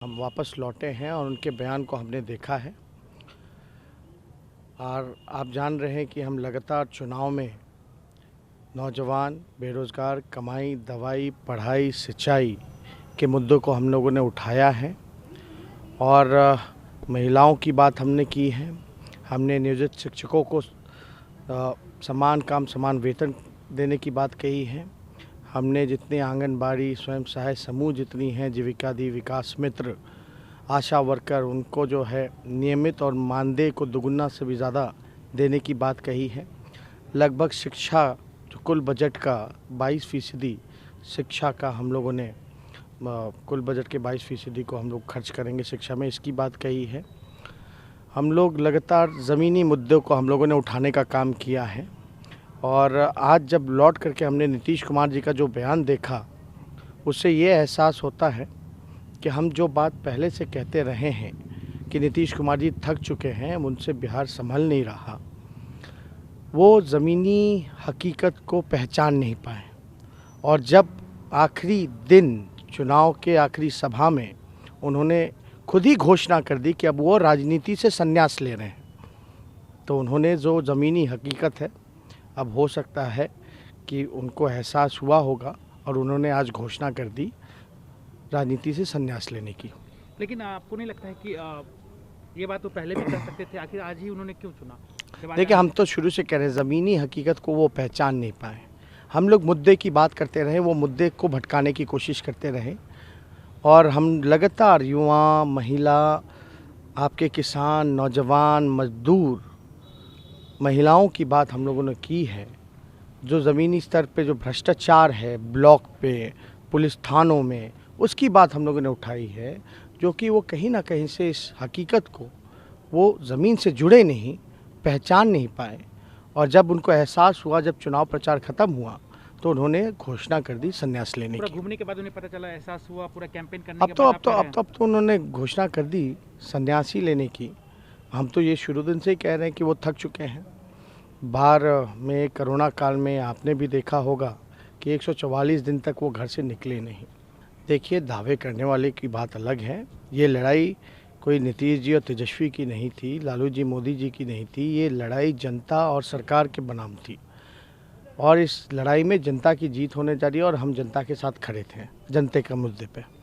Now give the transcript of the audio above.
हम वापस लौटे हैं और उनके बयान को हमने देखा है और आप जान रहे हैं कि हम लगातार चुनाव में नौजवान, बेरोज़गार, कमाई, दवाई, पढ़ाई, सिंचाई के मुद्दों को हम लोगों ने उठाया है और महिलाओं की बात हमने की है। हमने नियोजित शिक्षकों को समान काम समान वेतन देने की बात कही है। हमने जितने आंगनबाड़ी, स्वयं सहायक समूह जितनी हैं, जीविकादि, विकास मित्र, आशा वर्कर, उनको जो है नियमित और मानदेय को दुगुना से भी ज़्यादा देने की बात कही है। लगभग शिक्षा जो कुल बजट का 22% शिक्षा का हम लोगों ने कुल बजट के 22% को हम लोग खर्च करेंगे शिक्षा में, इसकी बात कही है। हम लोग लगातार ज़मीनी मुद्दों को हम लोगों ने उठाने का काम किया है और आज जब लौट करके हमने नीतीश कुमार जी का जो बयान देखा, उससे ये एहसास होता है कि हम जो बात पहले से कहते रहे हैं कि नीतीश कुमार जी थक चुके हैं, उनसे बिहार संभल नहीं रहा, वो ज़मीनी हकीकत को पहचान नहीं पाए। और जब आखिरी दिन चुनाव के आखिरी सभा में उन्होंने खुद ही घोषणा कर दी कि अब वो राजनीति से संन्यास ले रहे हैं, तो उन्होंने जो ज़मीनी हकीकत है, अब हो सकता है कि उनको एहसास हुआ होगा और उन्होंने आज घोषणा कर दी राजनीति से संन्यास लेने की। लेकिन आपको नहीं लगता है कि ये बात तो पहले भी कर सकते थे, आखिर आज ही उन्होंने क्यों चुना? देखिए, हम तो शुरू से कह रहे हैं ज़मीनी हकीकत को वो पहचान नहीं पाए। हम लोग मुद्दे की बात करते रहे, वो मुद्दे को भटकाने की कोशिश करते रहे और हम लगातार युवा, महिला, आपके किसान, नौजवान, मजदूर, महिलाओं की बात हम लोगों ने की है। जो ज़मीनी स्तर पे जो भ्रष्टाचार है ब्लॉक पे, पुलिस थानों में, उसकी बात हम लोगों ने उठाई है, जो कि वो कहीं ना कहीं से इस हकीकत को वो ज़मीन से जुड़े नहीं, पहचान नहीं पाए। और जब उनको एहसास हुआ, जब चुनाव प्रचार ख़त्म हुआ, तो उन्होंने घोषणा कर दी संन्यास लेने की। पूरा घूमने के बाद उन्हें पता चला, एहसास हुआ, पूरा कैंपेन करने अब के तो बाद अब तो उन्होंने घोषणा कर दी संन्यास ही लेने की। हम तो ये शुरू दिन से ही कह रहे हैं कि वो थक चुके हैं। बाहर में कोरोना काल में आपने भी देखा होगा कि 144 दिन तक वो घर से निकले नहीं। देखिए, दावे करने वाले की बात अलग है। ये लड़ाई कोई नीतीश जी और तेजस्वी की नहीं थी, लालू जी, मोदी जी की नहीं थी। ये लड़ाई जनता और सरकार के बनाम थी और इस लड़ाई में जनता की जीत होने जा रही है और हम जनता के साथ खड़े थे, जनता के मुद्दे पे।